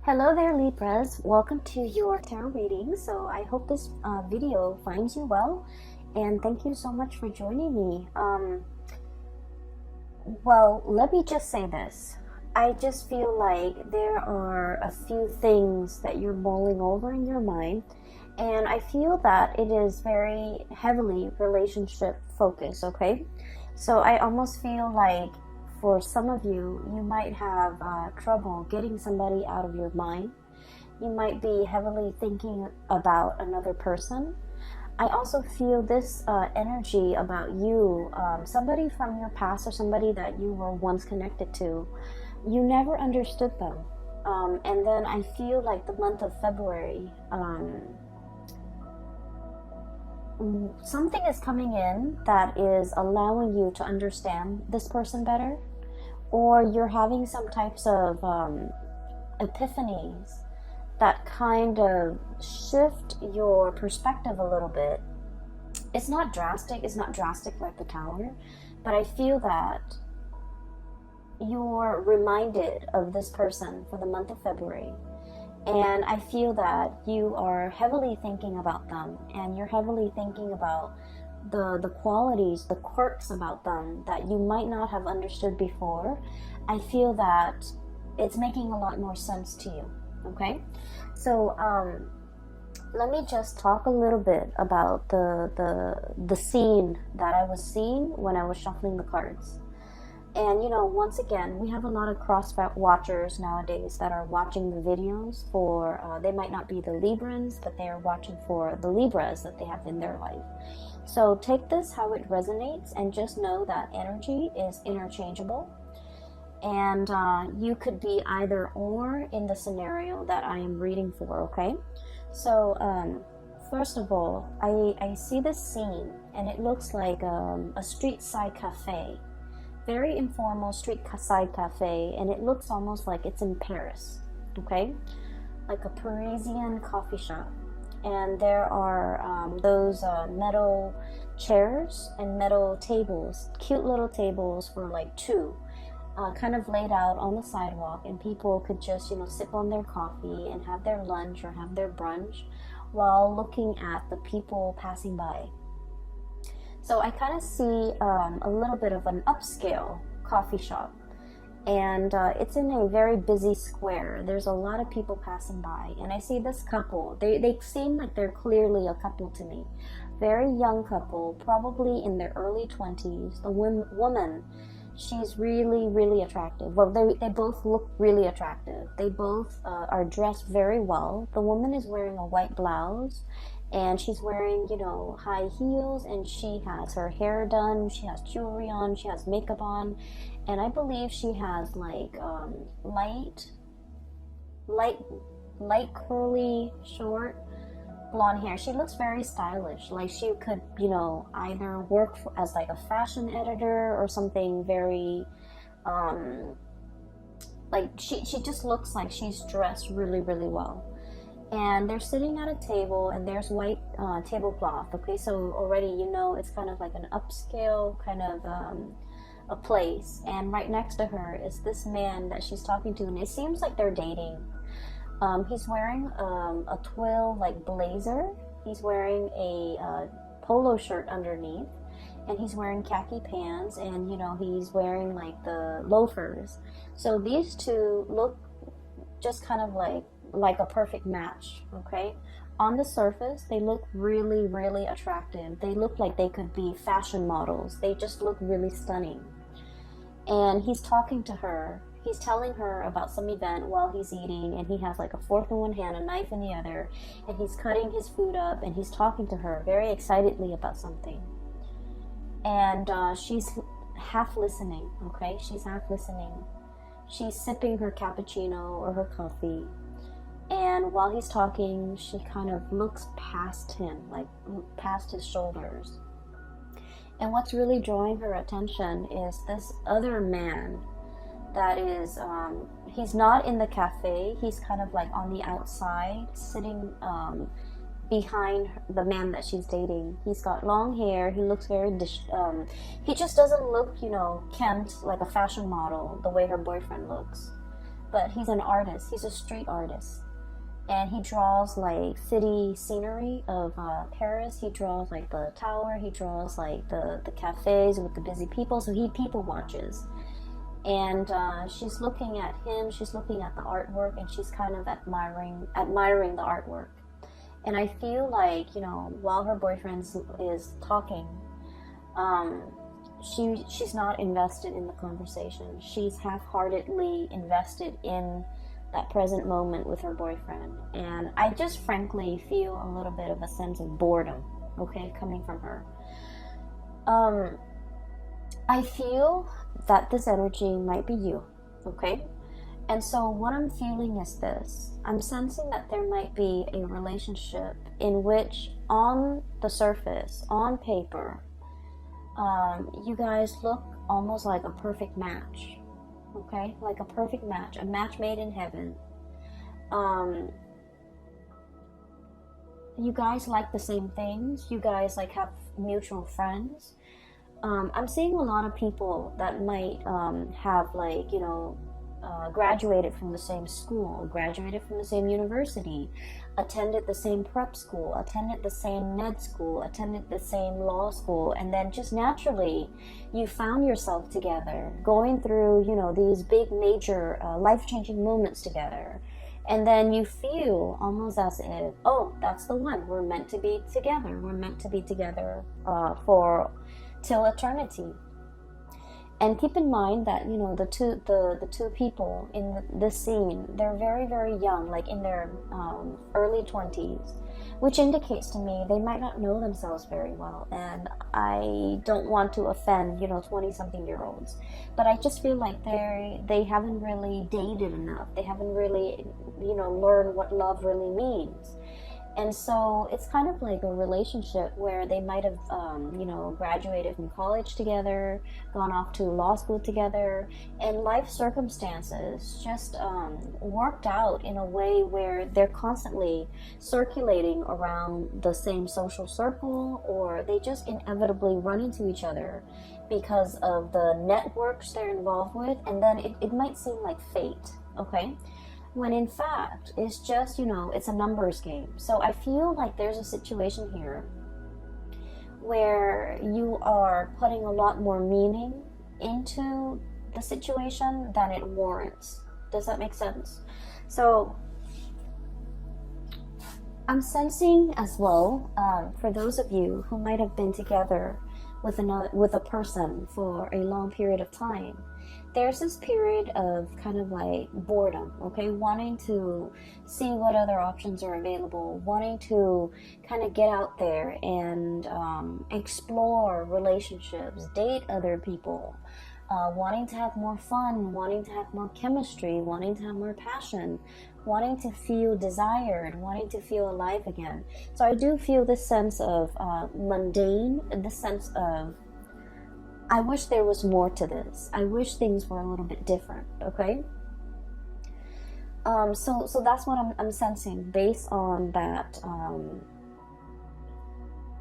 Hello there, Libras. Welcome to your tarot reading. So I hope this video finds you well, and thank you so much for joining me. Well, let me just say this. I just feel like there are a few things that you're mulling over in your mind, and I feel that it is very heavily relationship focused, okay? So I almost feel like for some of you, you might have trouble getting somebody out of your mind. You might be heavily thinking about another person. I also feel this energy about you, somebody from your past or somebody that you were once connected to. You never understood them. And then I feel like the month of February, something is coming in that is allowing you to understand this person better, or you're having some types of epiphanies that kind of shift your perspective a little bit. It's not drastic like the Tower, but I feel that you're reminded of this person for the month of February. And I feel that you are heavily thinking about them, and you're heavily thinking about the qualities, the quirks about them that you might not have understood before. I feel that it's making a lot more sense to you, okay? So let me just talk a little bit about the scene that I was seeing when I was shuffling the cards. And once again, we have a lot of cross watchers nowadays that are watching the videos for, they might not be the Librans, but they are watching for the Libras that they have in their life. So take this how it resonates, and just know that energy is interchangeable. And you could be either or in the scenario that I am reading for, okay? So first of all, I see this scene, and it looks like a street side cafe. Very informal street side cafe, and it looks almost like it's in Paris, okay? Like a Parisian coffee shop. And there are those metal chairs and metal tables, cute little tables for like two, kind of laid out on the sidewalk, and people could just, sip on their coffee and have their lunch or have their brunch while looking at the people passing by. So I kind of see a little bit of an upscale coffee shop, and it's in a very busy square. There's a lot of people passing by, and I see this couple. They seem like they're clearly a couple to me. Very young couple, probably in their early 20s. The woman, she's really, really attractive. Well, they both look really attractive. They both are dressed very well. The woman is wearing a white blouse, and she's wearing, high heels, and she has her hair done, she has jewelry on, she has makeup on, and I believe she has like light curly, short, blonde hair. She looks very stylish, like she could, either work as like a fashion editor or something very, like she just looks like she's dressed really, really well. And they're sitting at a table, and there's white tablecloth, okay? So already it's kind of like an upscale kind of a place. And right next to her is this man that she's talking to, and it seems like they're dating. He's wearing a twill like blazer. He's wearing a polo shirt underneath, and he's wearing khaki pants, and he's wearing like the loafers. So these two look just kind of like a perfect match, okay? On the surface, they look really, really attractive. They look like they could be fashion models. They just look really stunning. And he's talking to her. He's telling her about some event while he's eating, and he has like a fork in one hand, a knife in the other, and he's cutting his food up, and he's talking to her very excitedly about something. And she's half listening, okay? She's half listening. She's sipping her cappuccino or her coffee. And while he's talking, she kind of looks past him, like past his shoulders. And what's really drawing her attention is this other man that is, he's not in the cafe. He's kind of like on the outside, sitting behind the man that she's dating. He's got long hair. He looks very, he just doesn't look, kempt like a fashion model the way her boyfriend looks. but he's an artist. He's a street artist. And he draws like city scenery of Paris. He draws like the tower. He draws like the cafes with the busy people. So he people watches. And she's looking at him. She's looking at the artwork, and she's kind of admiring the artwork. And I feel like, you know, while her boyfriend is talking, she's not invested in the conversation. She's half-heartedly invested in that present moment with her boyfriend. And I just frankly feel a little bit of a sense of boredom, okay, coming from her. I feel that this energy might be you, okay? And so what I'm feeling is this. I'm sensing that there might be a relationship in which, on the surface, on paper, you guys look almost like a perfect match. Okay, like a perfect match, a match made in heaven. You guys like the same things. You guys like have mutual friends. I'm seeing a lot of people that might have, like, you know, graduated from the same school, graduated from the same university, attended the same prep school, attended the same med school, attended the same law school, and then just naturally you found yourself together, going through, you know, these big major life-changing moments together. And then you feel almost as if, oh, that's the one. We're meant to be together. We're meant to be together for till eternity. And keep in mind that, you know, the two people in this scene, they're very, very young, like in their early 20s, which indicates to me they might not know themselves very well. And I don't want to offend, you know, 20-something-year-olds, but I just feel like they haven't really dated enough. They haven't really, you know, learned what love really means. And so it's kind of like a relationship where they might have, you know, graduated from college together, gone off to law school together, and life circumstances just worked out in a way where they're constantly circulating around the same social circle, or they just inevitably run into each other because of the networks they're involved with, and then it might seem like fate, okay? When in fact, it's just, you know, it's a numbers game. So I feel like there's a situation here where you are putting a lot more meaning into the situation than it warrants. Does that make sense? So I'm sensing as well, for those of you who might have been together with a person for a long period of time, there's this period of kind of like boredom, okay? Wanting to see what other options are available, wanting to kind of get out there and explore relationships, date other people, wanting to have more fun, wanting to have more chemistry, wanting to have more passion, wanting to feel desired, wanting to feel alive again. So I do feel this sense of mundane, this sense of, I wish there was more to this. I wish things were a little bit different, okay? So that's what I'm sensing based on that,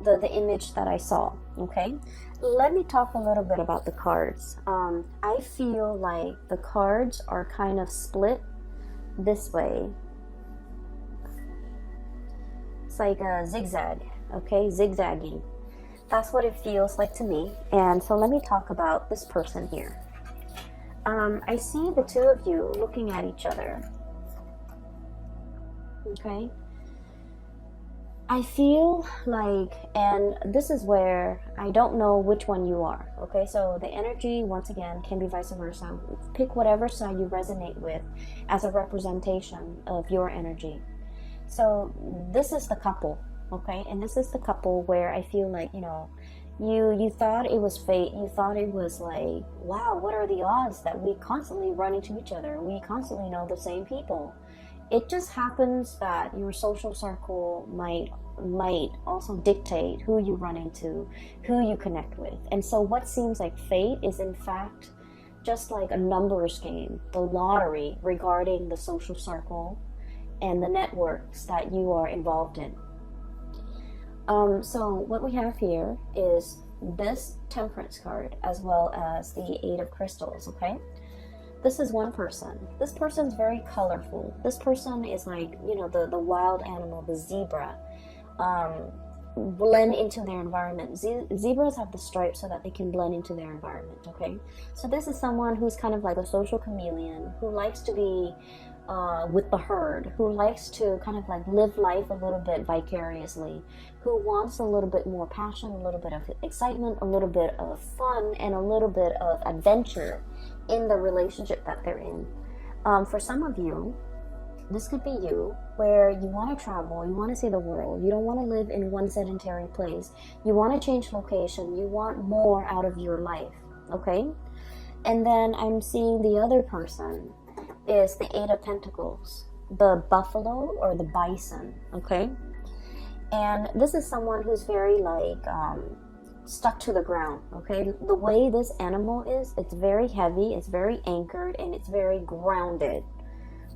the image that I saw, okay? Let me talk a little bit about the cards. I feel like the cards are kind of split this way. It's like a zigzag, okay? Zigzagging. That's what it feels like to me. And so let me talk about this person here. I see the two of you looking at each other. Okay? I feel like, and this is where I don't know which one you are. Okay? So the energy, once again, can be vice versa. Pick whatever side you resonate with as a representation of your energy. So this is the couple. Okay, and this is the couple where I feel like, you know, you thought it was fate. You thought it was like, wow, what are the odds that we constantly run into each other? We constantly know the same people. It just happens that your social circle might also dictate who you run into, who you connect with. And so what seems like fate is in fact just like a numbers game, the lottery regarding the social circle and the networks that you are involved in. So what we have here is this Temperance card as well as the Eight of Crystals, okay? this is one person. This person's very colorful. This person is like, you know, the wild animal, the zebra. Blend into their environment. Zebras have the stripes so that they can blend into their environment, okay? So this is someone who's kind of like a social chameleon, who likes to be with the herd, who likes to kind of like live life a little bit vicariously, who wants a little bit more passion, a little bit of excitement, a little bit of fun, and a little bit of adventure in the relationship that they're in. For some of you, this could be you, where you want to travel, you want to see the world, you don't want to live in one sedentary place, you want to change location, you want more out of your life, okay? And then I'm seeing the other person is the Eight of Pentacles, the buffalo or the bison, okay? And this is someone who's very like stuck to the ground, okay? The way this animal is, it's very heavy, it's very anchored, and it's very grounded.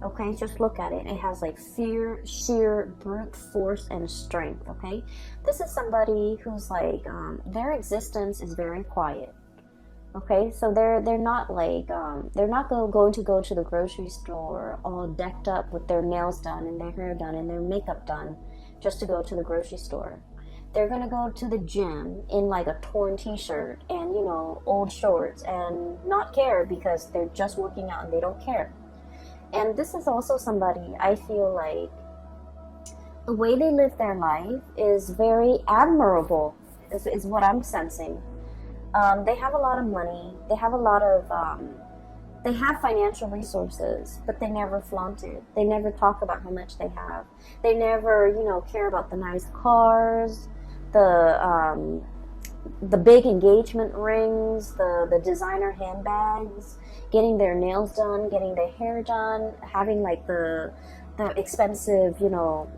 Okay, just look at it. It has like fear, sheer brute force and strength. Okay, this is somebody who's like their existence is very quiet. Okay, so they're not like they're not going to go to the grocery store all decked up with their nails done and their hair done and their makeup done just to go to the grocery store. They're gonna go to the gym in like a torn t-shirt and, you know, old shorts and not care because they're just working out and they don't care. And this is also somebody, I feel like the way they live their life is very admirable, is what I'm sensing. They have a lot of money, they have a lot of, they have financial resources, but they never flaunt it. They never talk about how much they have. They never, you know, care about the nice cars, the big engagement rings, the designer handbags, getting their nails done, getting their hair done, having like the expensive, you know,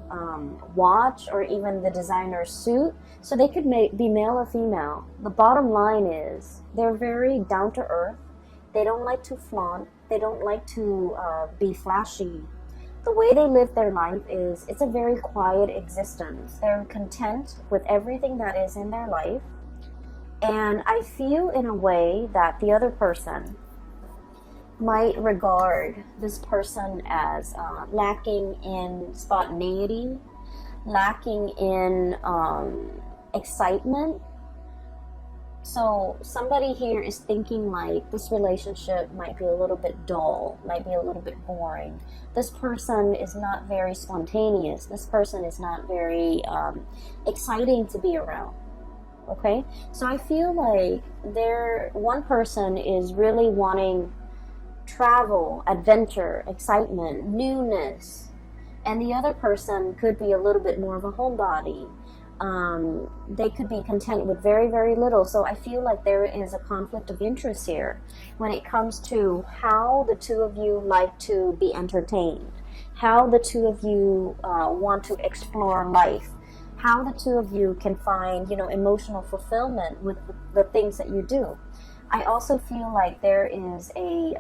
watch or even the designer suit. So they could be male or female. The bottom line is they're very down to earth. They don't like to flaunt. They don't like to be flashy. The way they live their life is, it's a very quiet existence. They're content with everything that is in their life. And I feel in a way that the other person might regard this person as lacking in spontaneity, lacking in excitement. So somebody here is thinking like this relationship might be a little bit dull, might be a little bit boring. This person is not very spontaneous. This person is not very exciting to be around. Okay, so I feel like one person is really wanting travel, adventure, excitement, newness, and the other person could be a little bit more of a homebody. They could be content with very, very little. So I feel like there is a conflict of interest here when it comes to how the two of you like to be entertained, how the two of you want to explore life, how the two of you can find, you know, emotional fulfillment with the things that you do. I also feel like there is a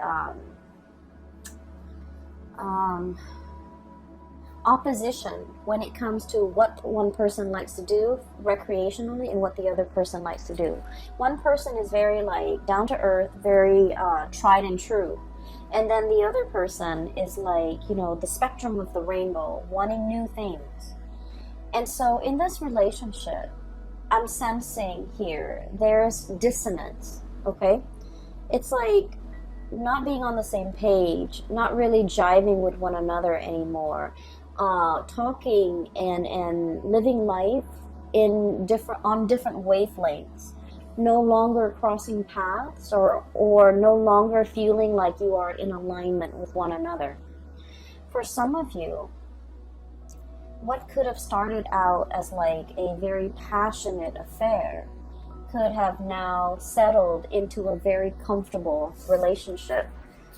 opposition when it comes to what one person likes to do recreationally and what the other person likes to do. One person is very like down to earth, very tried and true. And then the other person is like, you know, the spectrum of the rainbow, wanting new things. And so in this relationship, I'm sensing here, there's dissonance, okay? It's like not being on the same page, not really jiving with one another anymore, talking and living life on different wavelengths, no longer crossing paths or no longer feeling like you are in alignment with one another. For some of you, what could have started out as like a very passionate affair could have now settled into a very comfortable relationship.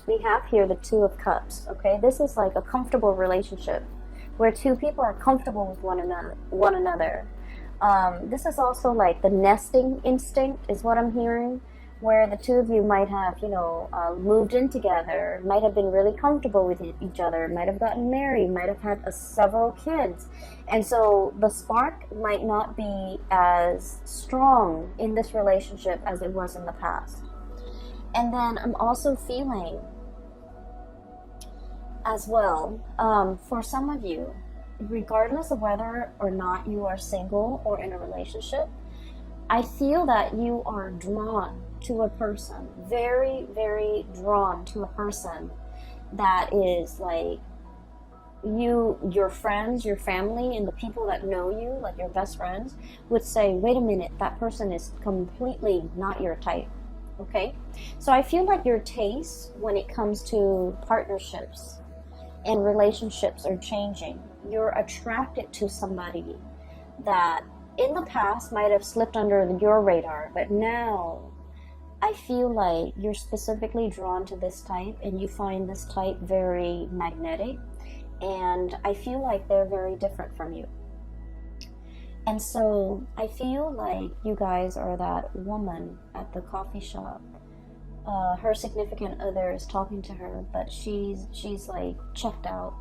We have here the Two of Cups, okay? This is like a comfortable relationship where two people are comfortable with one another. This is also like the nesting instinct is what I'm hearing, where the two of you might have, you know, moved in together, might have been really comfortable with each other, might have gotten married, might have had several kids. And so the spark might not be as strong in this relationship as it was in the past. And then I'm also feeling as well. For some of you, regardless of whether or not you are single or in a relationship, I feel that you are drawn to a person, very, very drawn to a person that is like your friends, your family, and the people that know you, like your best friends, would say, wait a minute, that person is completely not your type. Okay? So I feel like your tastes when it comes to partnerships and relationships are changing. You're attracted to somebody that in the past might have slipped under your radar, but now I feel like you're specifically drawn to this type and you find this type very magnetic, and I feel like they're very different from you. And so I feel like you guys are that woman at the coffee shop. Her significant other is talking to her, but she's like checked out.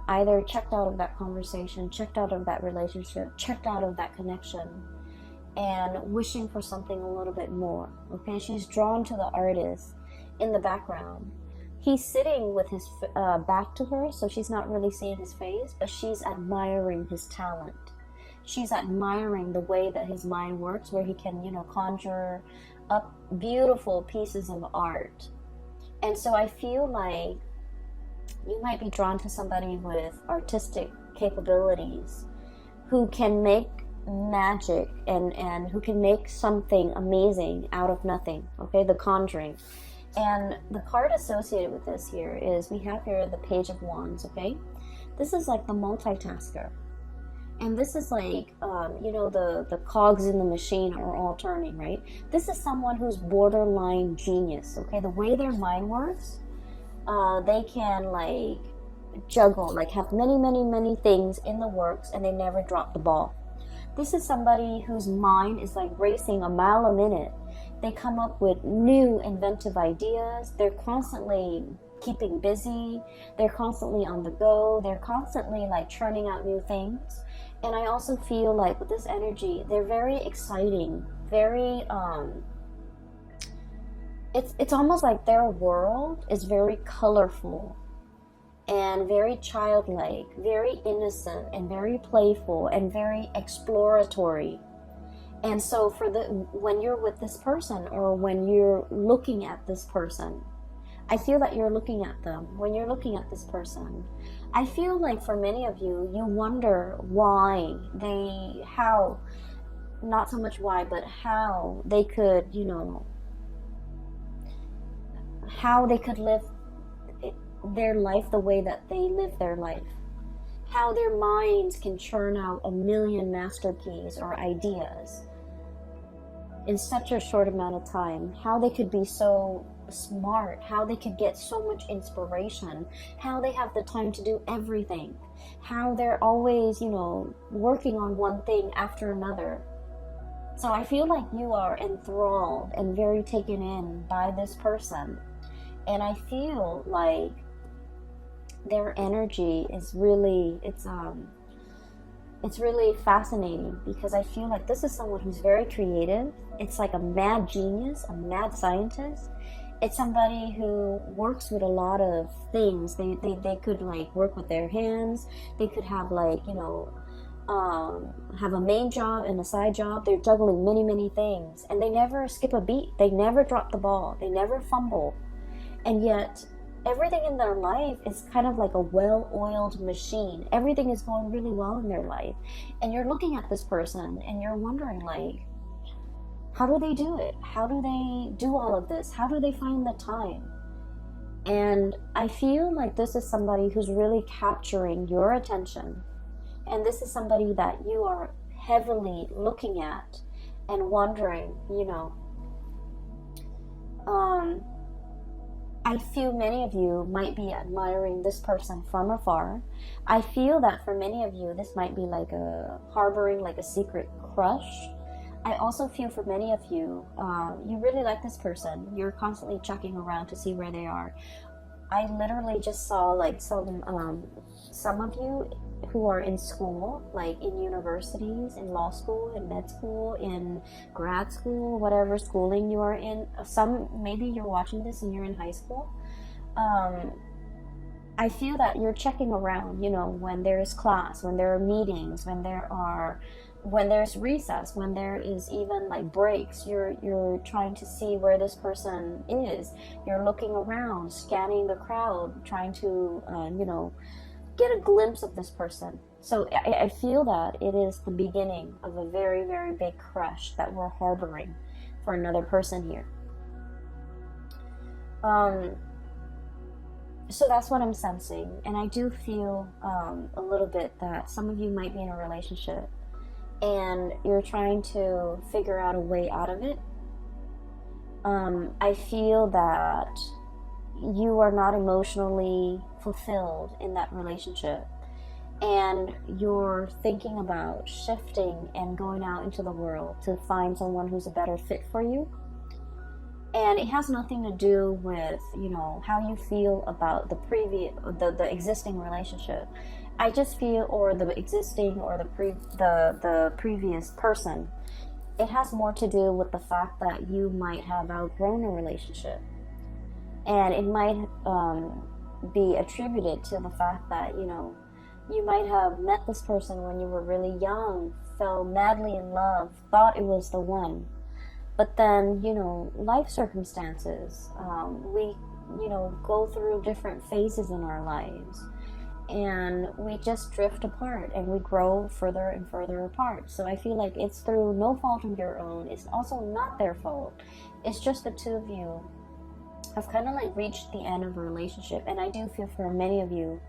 Either checked out of that conversation, checked out of that relationship, checked out of that connection, and wishing for something a little bit more. Okay, she's drawn to the artist in the background. He's sitting with his back to her, so she's not really seeing his face, but she's admiring his talent. She's admiring the way that his mind works, where he can, conjure up beautiful pieces of art. And so I feel like you might be drawn to somebody with artistic capabilities who can make magic and who can make something amazing out of nothing. Okay, The Conjuring. And the card associated with this here is, we have here the Page of Wands. Okay, this is like the multitasker, and this is like the cogs in the machine are all turning, right? This is someone who's borderline genius. Okay, the way their mind works, they can like juggle, like have many things in the works, and they never drop the ball. This is somebody whose mind is like racing a mile a minute. They come up with new inventive ideas. They're constantly keeping busy. They're constantly on the go. They're constantly like churning out new things. And I also feel like with this energy, they're very exciting, very it's almost like their world is very colorful and very childlike, very innocent and very playful and very exploratory. And so when you're with this person, or when you're looking at this person, I feel that you're looking at them. When you're looking at this person, I feel like for many of you, you wonder why not so much why, but how they could, how they could live their life the way that they live their life. How their minds can churn out a million masterpieces or ideas in such a short amount of time. How they could be so smart, how they could get so much inspiration, how they have the time to do everything, how they're always, working on one thing after another. So I feel like you are enthralled and very taken in by this person. And I feel like their energy is really, it's really fascinating, because I feel like this is someone who's very creative. It's like a mad genius, a mad scientist. It's somebody who works with a lot of things. They could like work with their hands. They could have like, have a main job and a side job. They're juggling many things, and they never skip a beat. They never drop the ball. They never fumble. And yet everything in their life is kind of like a well-oiled machine. Everything is going really well in their life. And you're looking at this person and you're wondering, like, how do they do it? How do they do all of this? How do they find the time? And I feel like this is somebody who's really capturing your attention. And this is somebody that you are heavily looking at and wondering, I feel many of you might be admiring this person from afar. I feel that for many of you, this might be like harboring like a secret crush. I also feel for many of you, you really like this person. You're constantly checking around to see where they are. I literally just saw like some of you who are in school, like in universities, in law school, in med school, in grad school, whatever schooling you are in. Maybe you're watching this and you're in high school. I feel that you're checking around, you know, when there's class, when there are meetings, when there's recess, when there is even like breaks, you're trying to see where this person is. You're looking around, scanning the crowd, trying to, you know, get a glimpse of this person. So I feel that it is the beginning of a very, very big crush that we're harboring for another person here. So that's what I'm sensing, and I do feel a little bit that some of you might be in a relationship and you're trying to figure out a way out of it. I feel that you are not emotionally fulfilled in that relationship, and you're thinking about shifting and going out into the world to find someone who's a better fit for you. And it has nothing to do with, you know, how you feel about the existing relationship. I just feel, or the existing, or the previous person. It has more to do with the fact that you might have outgrown a relationship, and it might be attributed to the fact that, you know, you might have met this person when you were really young, fell madly in love, thought it was the one. But then, you know, life circumstances, we, you know, go through different phases in our lives, and we just drift apart and we grow further and further apart. So I feel like it's through no fault of your own. It's also not their fault. It's just the two of you have kind of like reached the end of a relationship. And I do feel for many of you,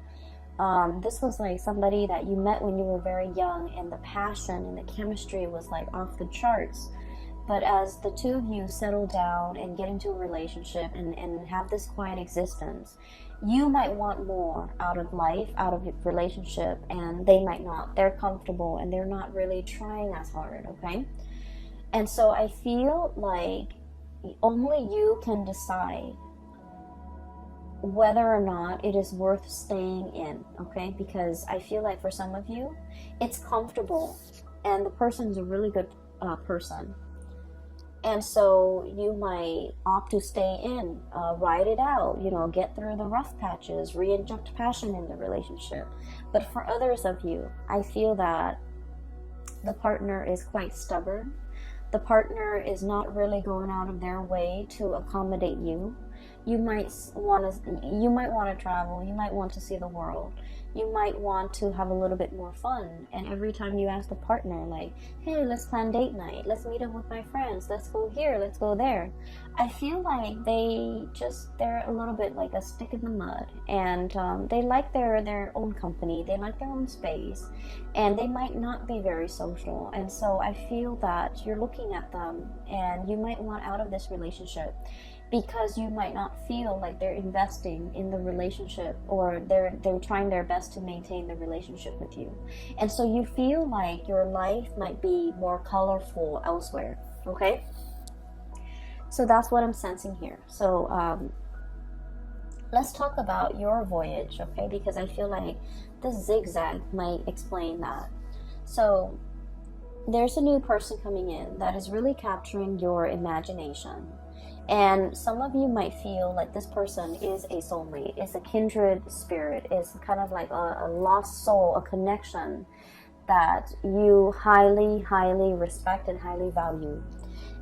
this was like somebody that you met when you were very young, and the passion and the chemistry was like off the charts. But as the two of you settle down and get into a relationship and have this quiet existence, you might want more out of life, out of a relationship, and they might not. They're comfortable and they're not really trying as hard, okay? And so I feel like only you can decide whether or not it is worth staying in, okay? Because I feel like for some of you, it's comfortable and the person's a really good person. And so you might opt to stay in, ride it out, you know, get through the rough patches, re-inject passion in the relationship. But for others of you, I feel that the partner is quite stubborn. The partner is not really going out of their way to accommodate you. You might want to travel. You might want to see the world. You might want to have a little bit more fun. And every time you ask the partner, like, hey, let's plan date night. Let's meet up with my friends. Let's go here. Let's go there. I feel like they're a little bit like a stick in the mud. And they like their own company. They like their own space. And they might not be very social. And so I feel that you're looking at them and you might want out of this relationship, because you might not feel like they're investing in the relationship, or they're trying their best to maintain the relationship with you. And so you feel like your life might be more colorful elsewhere, okay? So that's what I'm sensing here. So let's talk about your voyage, okay? Because I feel like the zigzag might explain that. So there's a new person coming in that is really capturing your imagination. And some of you might feel like this person is a soulmate, is a kindred spirit, is kind of like a lost soul, a connection that you highly, highly respect and highly value.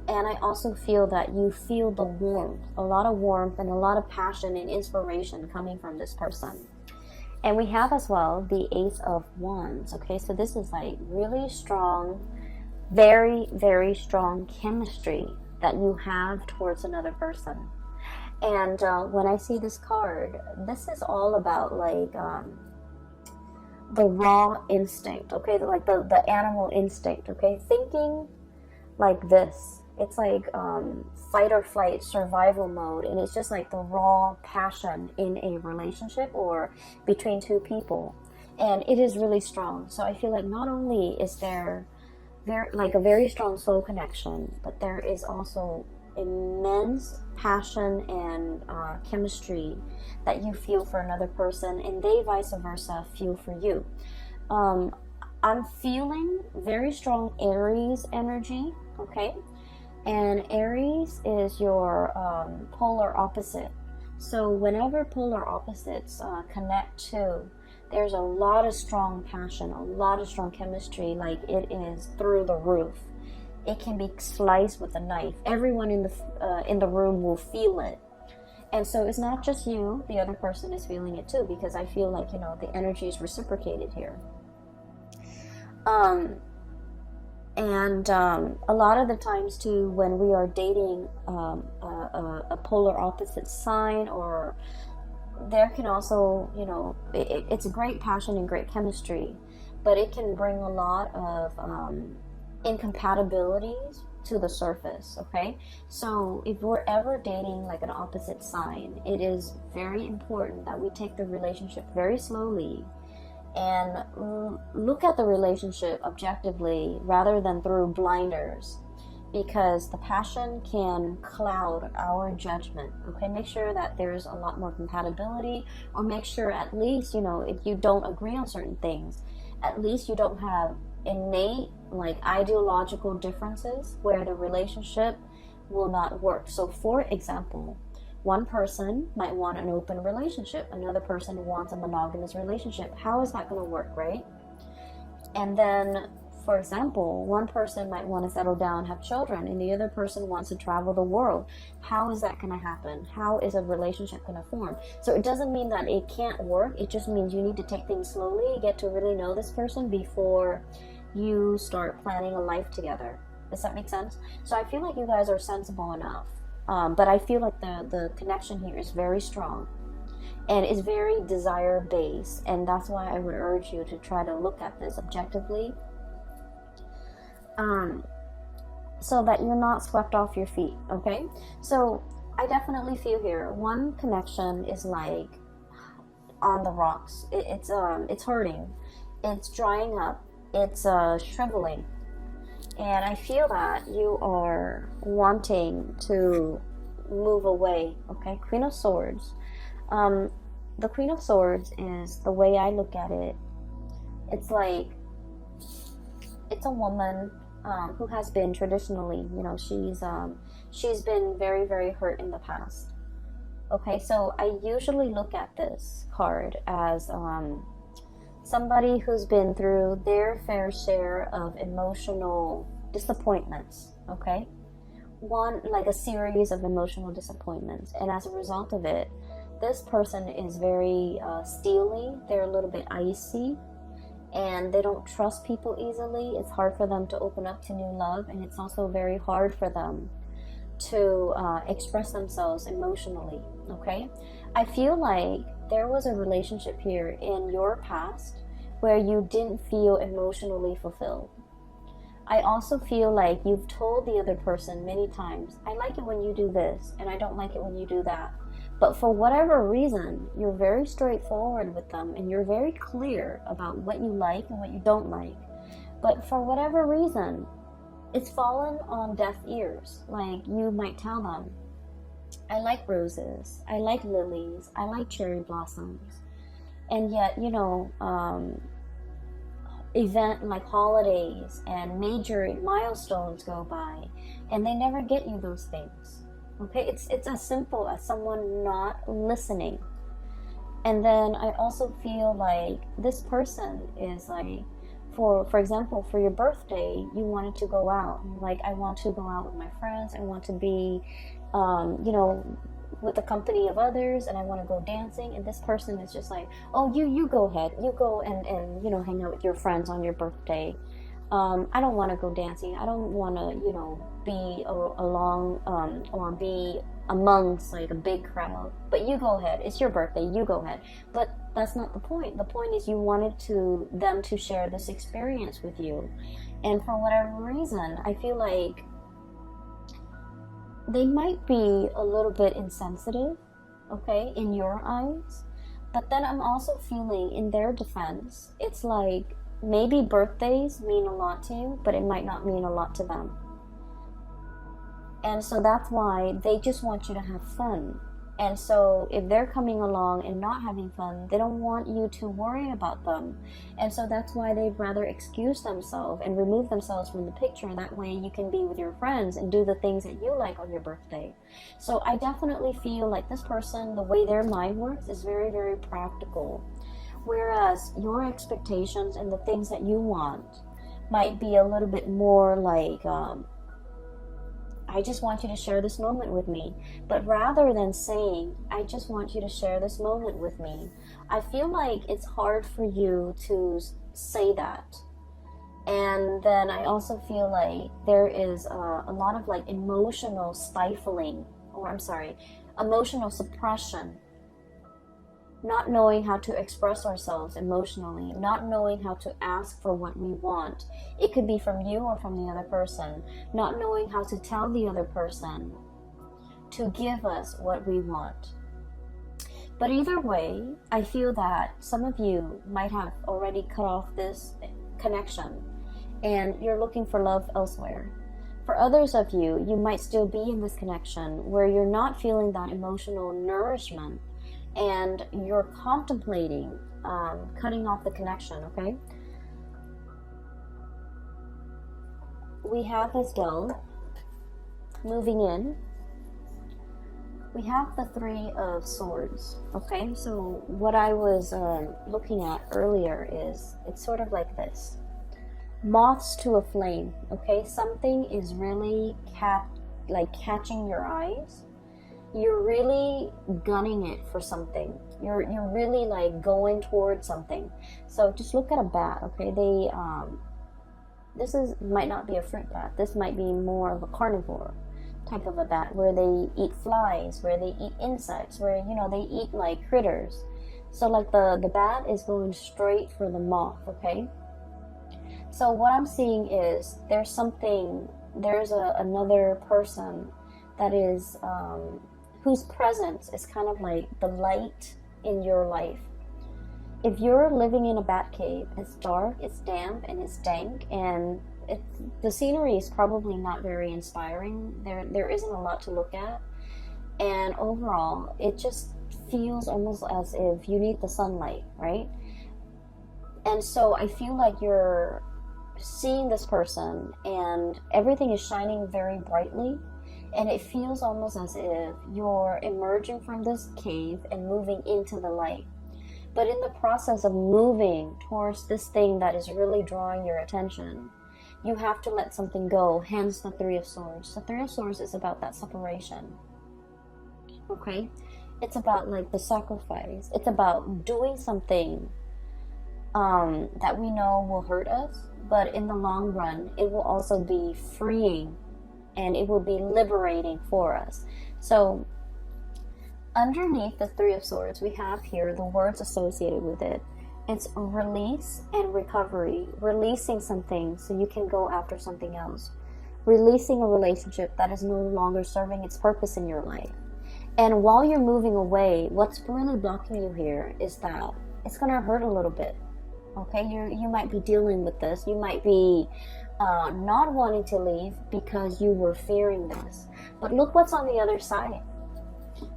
And I also feel that you feel the warmth, a lot of warmth and a lot of passion and inspiration coming from this person. And we have as well the Ace of Wands, okay? So this is like really strong, very, very strong chemistry that you have towards another person. And when I see this card, this is all about like the raw instinct, okay? Like the animal instinct, okay? Thinking like this. It's like fight or flight, survival mode, and it's just like the raw passion in a relationship or between two people. And it is really strong. So I feel like not only is there like a very strong soul connection, but there is also immense passion and chemistry that you feel for another person, and they vice versa feel for you. I'm feeling very strong Aries energy, okay? And Aries is your polar opposite. So whenever polar opposites connect to, there's a lot of strong passion, a lot of strong chemistry, like it is through the roof. It can be sliced with a knife. Everyone in the room will feel it. And so it's not just you, the other person is feeling it too, because I feel like, you know, the energy is reciprocated here. A lot of the times too, when we are dating a polar opposite sign, or there can also, you know, it's a great passion and great chemistry, but it can bring a lot of incompatibilities to the surface. Okay, so if we're ever dating like an opposite sign, it is very important that we take the relationship very slowly and look at the relationship objectively rather than through blinders, because the passion can cloud our judgment. Okay, make sure that there's a lot more compatibility, or make sure at least, you know, if you don't agree on certain things, at least you don't have innate like ideological differences where the relationship will not work. So for example, one person might want an open relationship, another person wants a monogamous relationship. How is that going to work, right? And then, for example, one person might want to settle down, have children, and the other person wants to travel the world. How is that going to happen? How is a relationship going to form? So it doesn't mean that it can't work. It just means you need to take things slowly, get to really know this person before you start planning a life together. Does that make sense? So I feel like you guys are sensible enough. But I feel like the connection here is very strong and is very desire based, and that's why I would urge you to try to look at this objectively, so that you're not swept off your feet. Okay, so I definitely feel here one connection is like on the rocks. It's hurting, it's drying up, it's shriveling. And I feel that you are wanting to move away. Okay, Queen of Swords. The Queen of Swords is, the way I look at it, it's like, it's a woman who has been traditionally, you know, she's been very, very hurt in the past. Okay, so I usually look at this card as somebody who's been through their fair share of emotional disappointments. Okay, like a series of emotional disappointments, and as a result of it, this person is very steely. They're a little bit icy, and they don't trust people easily. It's hard for them to open up to new love, and it's also very hard for them to express themselves emotionally. Okay, I feel like there was a relationship here in your past where you didn't feel emotionally fulfilled. I also feel like you've told the other person many times, I like it when you do this, and I don't like it when you do that. But for whatever reason, you're very straightforward with them, and you're very clear about what you like and what you don't like. But for whatever reason, it's fallen on deaf ears. Like, you might tell them, I like roses, I like lilies, I like cherry blossoms. And yet, you know, event like holidays and major milestones go by, and they never get you those things. Okay, it's as simple as someone not listening. And then I also feel like this person is like, for example, for your birthday, you wanted to go out. Like, I want to go out with my friends. I want to be, you know, with the company of others, and I want to go dancing. And this person is just like, oh, you go ahead. You go and you know, hang out with your friends on your birthday. I don't want to go dancing. I don't want to, you know, be along or be amongst like a big crowd. But you go ahead. It's your birthday. You go ahead. But that's not the point. The point is you wanted them to share this experience with you. And for whatever reason, I feel like they might be a little bit insensitive, okay, in your eyes. But then I'm also feeling, in their defense, it's like maybe birthdays mean a lot to you, but it might not mean a lot to them. And so that's why they just want you to have fun. And so if they're coming along and not having fun, they don't want you to worry about them. And so that's why they'd rather excuse themselves and remove themselves from the picture. That way you can be with your friends and do the things that you like on your birthday. So I definitely feel like this person, the way their mind works is very, very practical. Whereas your expectations and the things that you want might be a little bit more like, I just want you to share this moment with me. But rather than saying, I just want you to share this moment with me, I feel like it's hard for you to say that. And then I also feel like there is a lot of like emotional stifling, or I'm sorry, emotional suppression. Not knowing how to express ourselves emotionally, not knowing how to ask for what we want. It could be from you or from the other person. Not knowing how to tell the other person to give us what we want. But either way, I feel that some of you might have already cut off this connection and you're looking for love elsewhere. For others of you, you might still be in this connection where you're not feeling that emotional nourishment and you're contemplating cutting off the connection, okay? We have as well, moving in, we have the Three of Swords, okay? So what I was looking at earlier is, it's sort of like this. Moths to a flame, okay? Something is really catching your eyes. You're really gunning it for something. You're really like going towards something. So just look at a bat, okay? This might not be a fruit bat. This might be more of a carnivore type of a bat, where they eat flies, where they eat insects, where they eat like critters. So like the bat is going straight for the moth, okay? So what I'm seeing is there's another person that is whose presence is kind of like the light in your life. If you're living in a bat cave, it's dark, it's damp, and it's dank, and the scenery is probably not very inspiring. There isn't a lot to look at, and overall, it just feels almost as if you need the sunlight, right? And so I feel like you're seeing this person, and everything is shining very brightly. And it feels almost as if you're emerging from this cave and moving into the light. But in the process of moving towards this thing that is really drawing your attention, you have to let something go, hence the Three of Swords. The Three of Swords is about that separation. Okay? It's about like the sacrifice. It's about doing something that we know will hurt us, but in the long run, it will also be freeing and it will be liberating for us. So underneath the Three of Swords, we have here the words associated with it. It's release and recovery. Releasing something so you can go after something else. Releasing a relationship that is no longer serving its purpose in your life. And while you're moving away, what's really blocking you here is that it's going to hurt a little bit. Okay, you might be dealing with this. You might be not wanting to leave because you were fearing this. But look what's on the other side.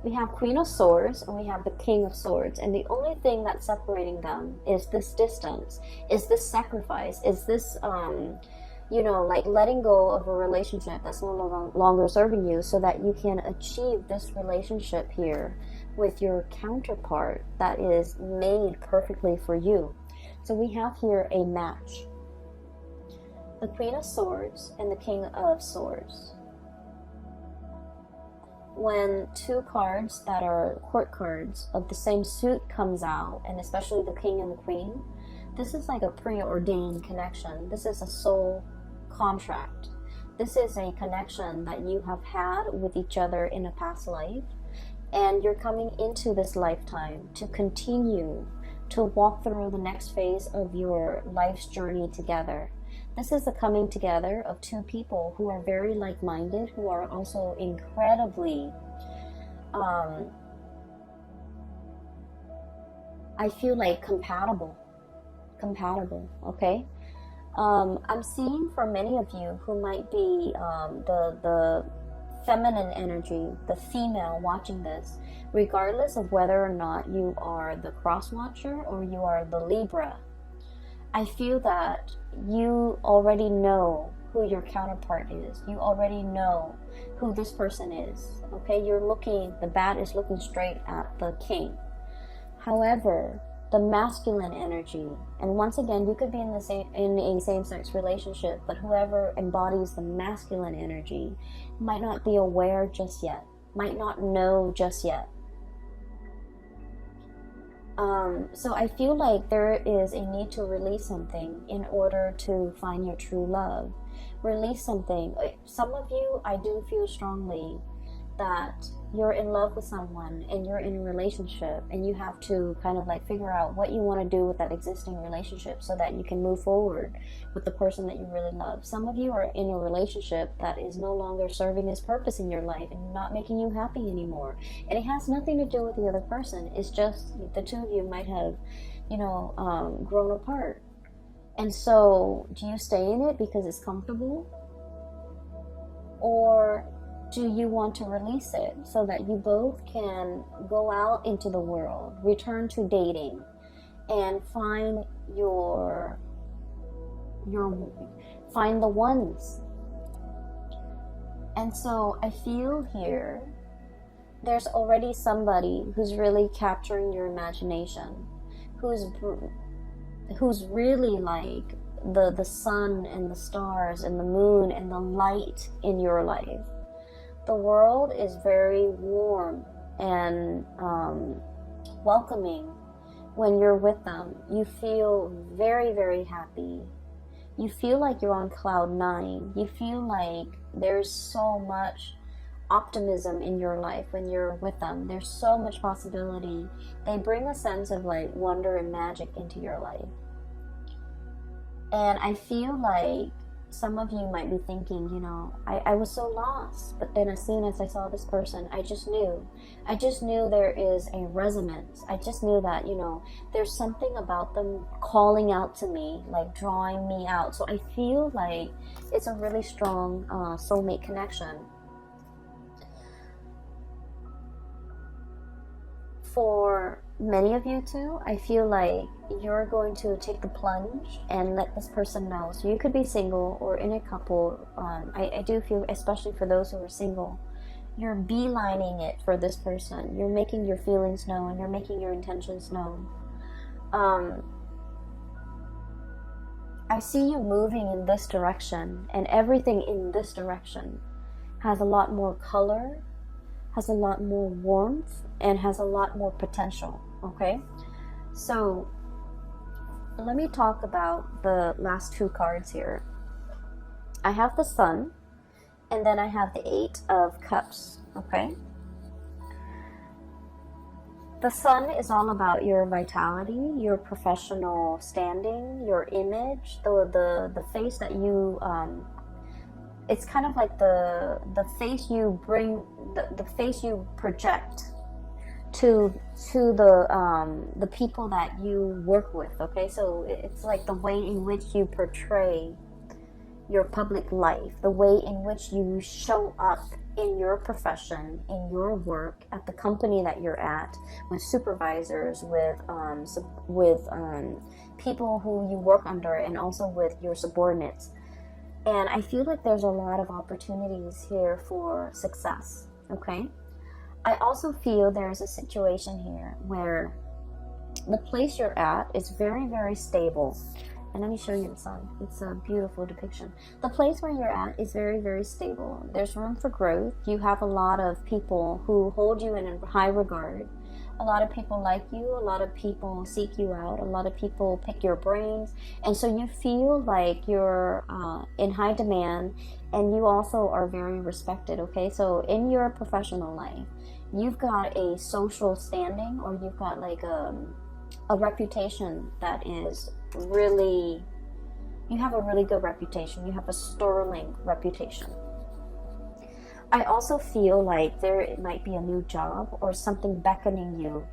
We have Queen of Swords and we have the King of Swords, and the only thing that's separating them is this distance, is this sacrifice, is this like letting go of a relationship that's no longer serving you, so that you can achieve this relationship here with your counterpart that is made perfectly for you. So we have here a match. The Queen of Swords and the King of Swords. When two cards that are court cards of the same suit comes out, and especially the King and the Queen, this is like a preordained connection. This is a soul contract. This is a connection that you have had with each other in a past life, and you're coming into this lifetime to continue to walk through the next phase of your life's journey together. This is the coming together of two people who are very like-minded, who are also incredibly, I feel like compatible, okay? I'm seeing for many of you who might be the feminine energy, the female watching this, regardless of whether or not you are the cross watcher or you are the Libra, I feel that you already know who your counterpart is. You already know who this person is. Okay, the bat is looking straight at the king. However, the masculine energy, and once again, you could be in a same-sex relationship, but whoever embodies the masculine energy might not be aware just yet, might not know just yet. So I feel like there is a need to release something in order to find your true love. Release something. Some of you, I do feel strongly that you're in love with someone and you're in a relationship, and you have to kind of like figure out what you want to do with that existing relationship so that you can move forward with the person that you really love. Some of you are in a relationship that is no longer serving its purpose in your life and not making you happy anymore, and it has nothing to do with the other person. It's just the two of you might have, grown apart. And so do you stay in it because it's comfortable, or do you want to release it so that you both can go out into the world, return to dating, and find find the ones? And so I feel here there's already somebody who's really capturing your imagination, who's really like the sun and the stars and the moon and the light in your life. The world is very warm and welcoming when you're with them. You feel very, very happy. You feel like you're on cloud 9. You feel like there's so much optimism in your life when you're with them. There's so much possibility. They bring a sense of like wonder and magic into your life. And I feel like some of you might be thinking, I was so lost, but then as soon as I saw this person, I just knew there is a resonance. I just knew that, there's something about them calling out to me, like drawing me out. So I feel like it's a really strong soulmate connection. For many of you too, I feel like you're going to take the plunge and let this person know. So you could be single or in a couple. I do feel, especially for those who are single, you're beelining it for this person. You're making your feelings known. You're making your intentions known. I see you moving in this direction, and everything in this direction has a lot more color, has a lot more warmth, and has a lot more potential. Okay, so let me talk about the last two cards here. I have the Sun, and then I have the 8 of Cups. Okay, the Sun is all about your vitality, your professional standing, your image, the face that you it's kind of like the face you bring, the face you project to the people that you work with. Okay, so it's like the way in which you portray your public life, the way in which you show up in your profession, in your work, at the company that you're at, with supervisors, with people who you work under, and also with your subordinates. And I feel like there's a lot of opportunities here for success. Okay, I also feel there's a situation here where the place you're at is very, very stable. And let me show you the Sun. It's a beautiful depiction. The place where you're at is very, very stable. There's room for growth. You have a lot of people who hold you in high regard. A lot of people like you. A lot of people seek you out. A lot of people pick your brains. And so you feel like you're in high demand, and you also are very respected. Okay, so in your professional life, you've got a social standing, or you've got like a reputation that is really, you have a really good reputation. You have a sterling reputation. I also feel like there might be a new job or something beckoning you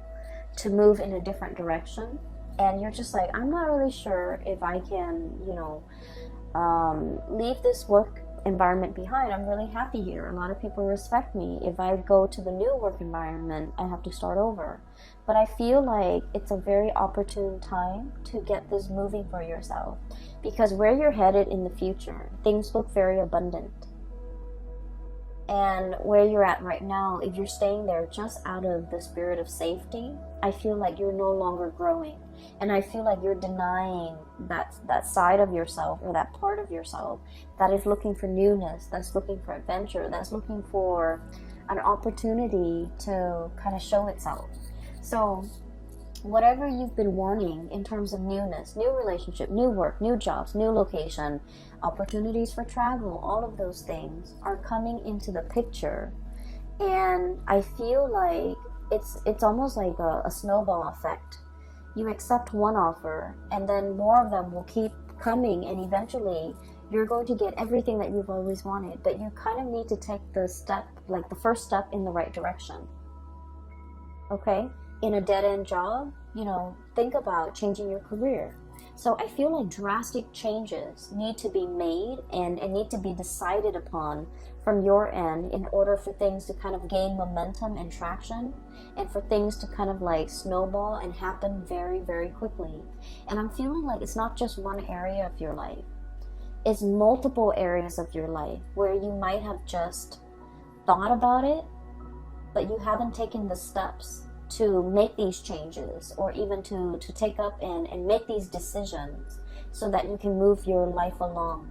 to move in a different direction, and you're just like, I'm not really sure if I can, leave this work environment behind, I'm really happy here. A lot of people respect me. If I go to the new work environment, I have to start over. But I feel like it's a very opportune time to get this moving for yourself, because where you're headed in the future, things look very abundant. And where you're at right now, if you're staying there just out of the spirit of safety, I feel like you're no longer growing. And I feel like you're denying that side of yourself, or that part of yourself that is looking for newness, that's looking for adventure, that's looking for an opportunity to kind of show itself. So whatever you've been wanting in terms of newness, new relationship, new work, new jobs, new location, opportunities for travel, all of those things are coming into the picture. And I feel like it's almost like a snowball effect. You accept one offer, and then more of them will keep coming, and eventually you're going to get everything that you've always wanted. But you kind of need to take the step, like the first step in the right direction. Okay? In a dead-end job, think about changing your career. So I feel like drastic changes need to be made and need to be decided upon from your end in order for things to kind of gain momentum and traction, and for things to kind of like snowball and happen very, very quickly. And I'm feeling like it's not just one area of your life. It's multiple areas of your life where you might have just thought about it, but you haven't taken the steps to make these changes, or even to take up and make these decisions so that you can move your life along.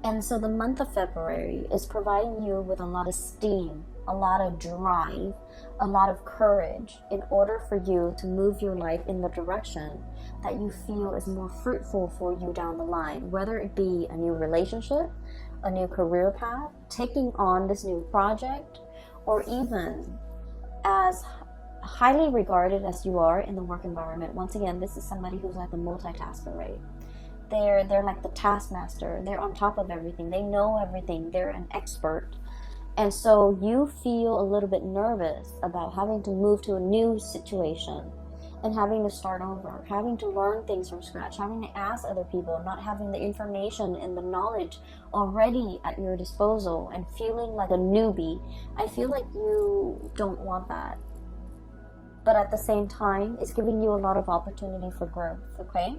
And so the month of February is providing you with a lot of steam, a lot of drive, a lot of courage in order for you to move your life in the direction that you feel is more fruitful for you down the line, whether it be a new relationship, a new career path, taking on this new project, or even as highly regarded as you are in the work environment. Once again, this is somebody who's like a multitasker, right? They're like the taskmaster. They're on top of everything. They know everything. They're an expert. And so you feel a little bit nervous about having to move to a new situation and having to start over, having to learn things from scratch, having to ask other people, not having the information and the knowledge already at your disposal, and feeling like a newbie. I feel like you don't want that. But at the same time, it's giving you a lot of opportunity for growth, okay?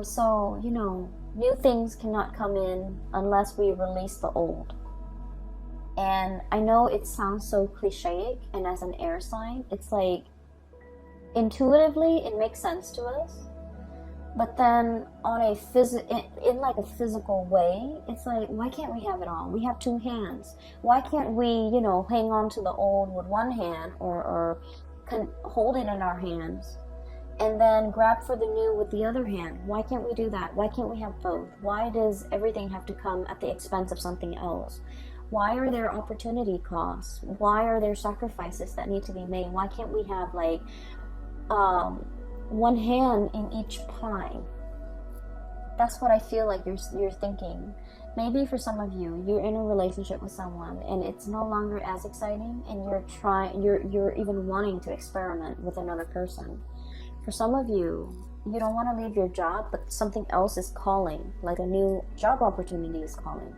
So, new things cannot come in unless we release the old. And I know it sounds so cliche, and as an air sign, it's like, intuitively, it makes sense to us. But then on in like a physical way, it's like, why can't we have it all? We have two hands. Why can't we, hang on to the old with one hand, or hold it in our hands, and then grab for the new with the other hand? Why can't we do that? Why can't we have both? Why does everything have to come at the expense of something else? Why are there opportunity costs? Why are there sacrifices that need to be made? Why can't we have like one hand in each pie? That's what I feel like you're thinking. Maybe for some of you, you're in a relationship with someone and it's no longer as exciting, and you're even wanting to experiment with another person. For some of you, you don't want to leave your job, but something else is calling, like a new job opportunity is calling.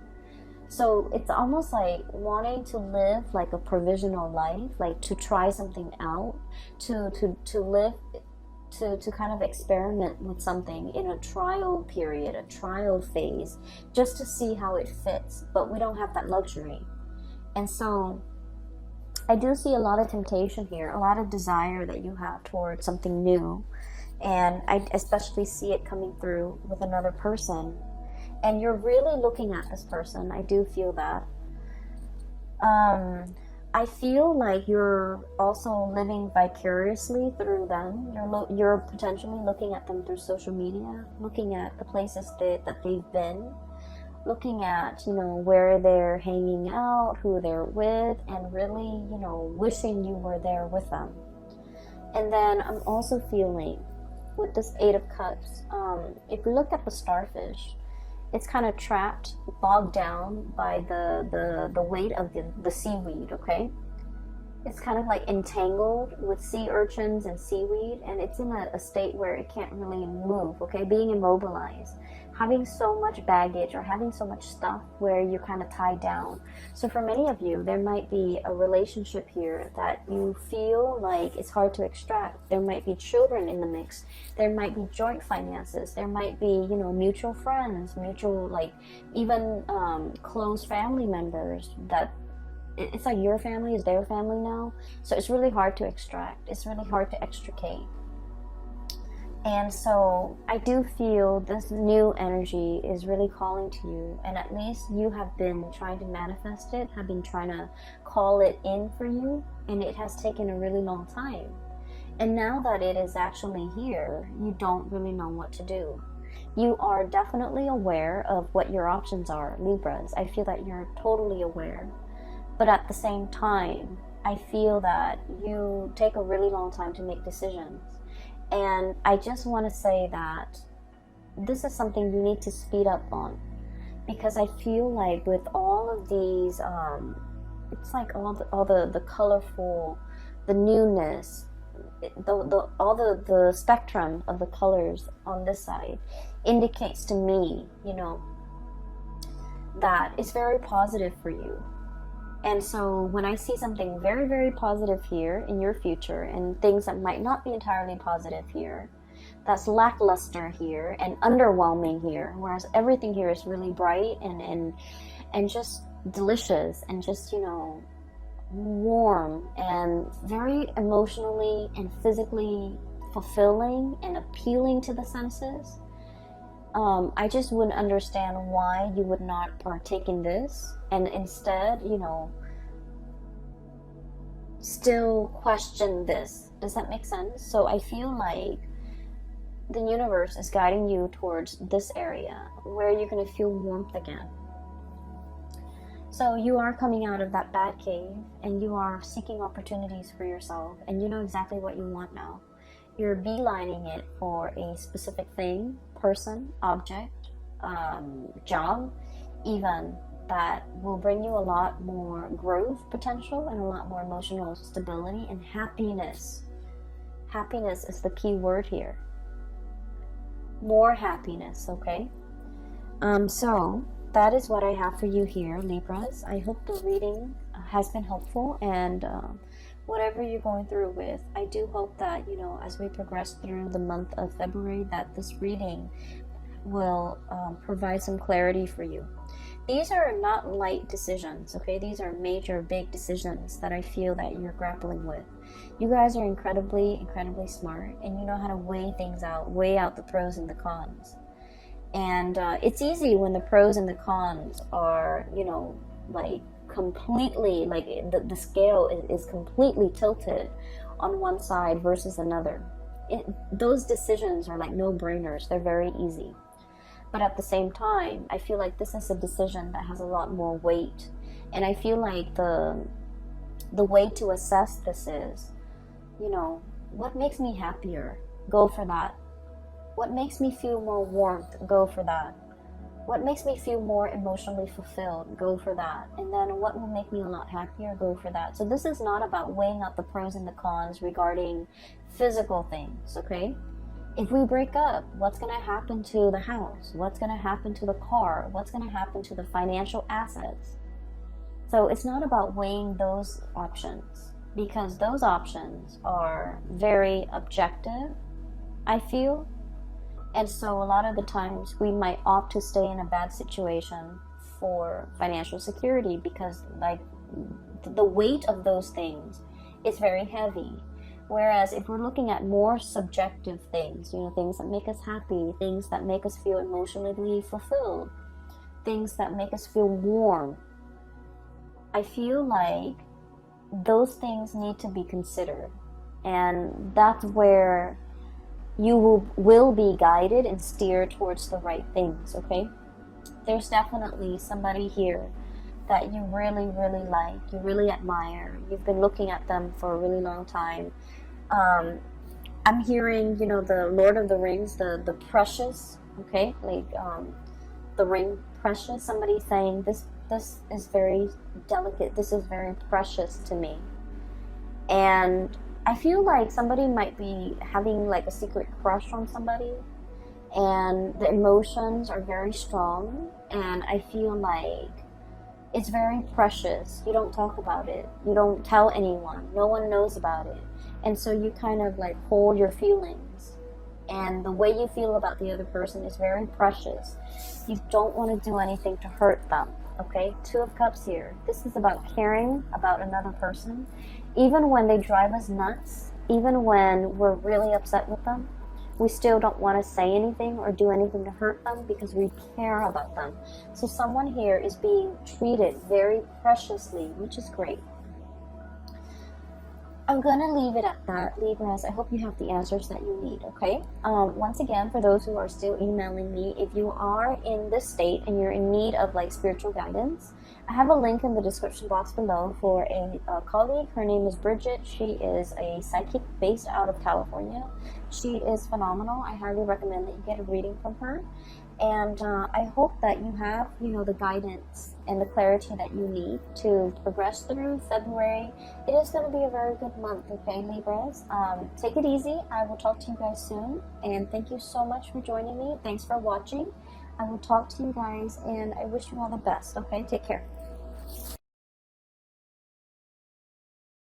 So it's almost like wanting to live like a provisional life, like to try something out, to live, to kind of experiment with something in a trial period, a trial phase, just to see how it fits. But we don't have that luxury. And so I do see a lot of temptation here, a lot of desire that you have towards something new. And I especially see it coming through with another person. And you're really looking at this person. I do feel that. I feel like you're also living vicariously through them. You're potentially looking at them through social media, looking at the places that they've been, looking at, where they're hanging out, who they're with, and really, wishing you were there with them. And then I'm also feeling, with this 8 of Cups, if you look at the starfish, it's kind of trapped, bogged down by the weight of the seaweed, okay? It's kind of like entangled with sea urchins and seaweed, and it's in a state where it can't really move, okay? Being immobilized, having so much baggage or having so much stuff where you're kind of tied down. So for many of you, there might be a relationship here that you feel like it's hard to extract. There might be children in the mix. There might be joint finances. There might be, you know, mutual friends, mutual, like, even close family members that it's like your family is their family now. So it's really hard to extract. It's really hard to extricate. And so I do feel this new energy is really calling to you, and at least you have been trying to manifest it, have been trying to call it in for you, and it has taken a really long time. And now that it is actually here, you don't really know what to do. You are definitely aware of what your options are, Libras. I feel that you're totally aware. But at the same time, I feel that you take a really long time to make decisions. And I just want to say that this is something you need to speed up on. Because I feel like with all of these, it's like all the colorful, the newness, all the spectrum of the colors on this side indicates to me, you know, that it's very positive for you. And so when I see something very, very positive here in your future, and things that might not be entirely positive here, that's lackluster here and underwhelming here, whereas everything here is really bright and just delicious and just, you know, warm and very emotionally and physically fulfilling and appealing to the senses. I just wouldn't understand why you would not partake in this and instead, you know, still question this. Does that make sense? So I feel like the universe is guiding you towards this area where you're going to feel warmth again. So you are coming out of that bad cave and you are seeking opportunities for yourself, and you know exactly what you want now. You're beelining it for a specific thing, person, object, job, even, that will bring you a lot more growth potential and a lot more emotional stability and happiness. Happiness is the key word here. More happiness, okay? So that is what I have for you here, Libras. I hope the reading has been helpful, and whatever you're going through with, I do hope that, you know, as we progress through the month of February, that this reading will provide some clarity for you. These are not light decisions, okay? These are major, big decisions that I feel that you're grappling with. You guys are incredibly, incredibly smart, and you know how to weigh things out, weigh out the pros and the cons. And it's easy when the pros and the cons are, you know, like completely, like the scale is completely tilted on one side versus another. Those decisions are like no-brainers. They're very easy. But at the same time, I feel like this is a decision that has a lot more weight. And I feel like the way to assess this is, you know, what makes me happier? Go for that. What makes me feel more warmth? Go for that. What makes me feel more emotionally fulfilled? Go for that. And then what will make me a lot happier? Go for that. So this is not about weighing out the pros and the cons regarding physical things, okay? If we break up, what's going to happen to the house? What's going to happen to the car? What's going to happen to the financial assets? So it's not about weighing those options, because those options are very objective, I feel. And so a lot of the times we might opt to stay in a bad situation for financial security, because like the weight of those things is very heavy. Whereas if we're looking at more subjective things, you know, things that make us happy, things that make us feel emotionally fulfilled, things that make us feel warm, I feel like those things need to be considered. And that's where you will be guided and steered towards the right things, okay? There's definitely somebody here that you really, really like, you really admire. You've been looking at them for a really long time. I'm hearing, you know, the Lord of the Rings, the precious, okay? Like, the ring precious. Somebody saying, this is very delicate. This is very precious to me. And I feel like somebody might be having like a secret crush on somebody, and the emotions are very strong, and I feel like it's very precious. You don't talk about it. You don't tell anyone. No one knows about it. And so you kind of like hold your feelings. And the way you feel about the other person is very precious. You don't want to do anything to hurt them. Okay? Two of Cups here. This is about caring about another person. Even when they drive us nuts, even when we're really upset with them, we still don't want to say anything or do anything to hurt them because we care about them. So someone here is being treated very preciously, which is great. I'm gonna leave it at that, Libras. I hope you have the answers that you need, okay? Once again, for those who are still emailing me, if you are in this state and you're in need of like spiritual guidance, I have a link in the description box below for a colleague. Her name is Bridget. She is a psychic based out of California. She is phenomenal. I highly recommend that you get a reading from her. And I hope that you have, the guidance and the clarity that you need to progress through February. It is going to be a very good month, okay, Libras? Take it easy. I will talk to you guys soon. And thank you so much for joining me. Thanks for watching. I will talk to you guys, and I wish you all the best, okay? Take care.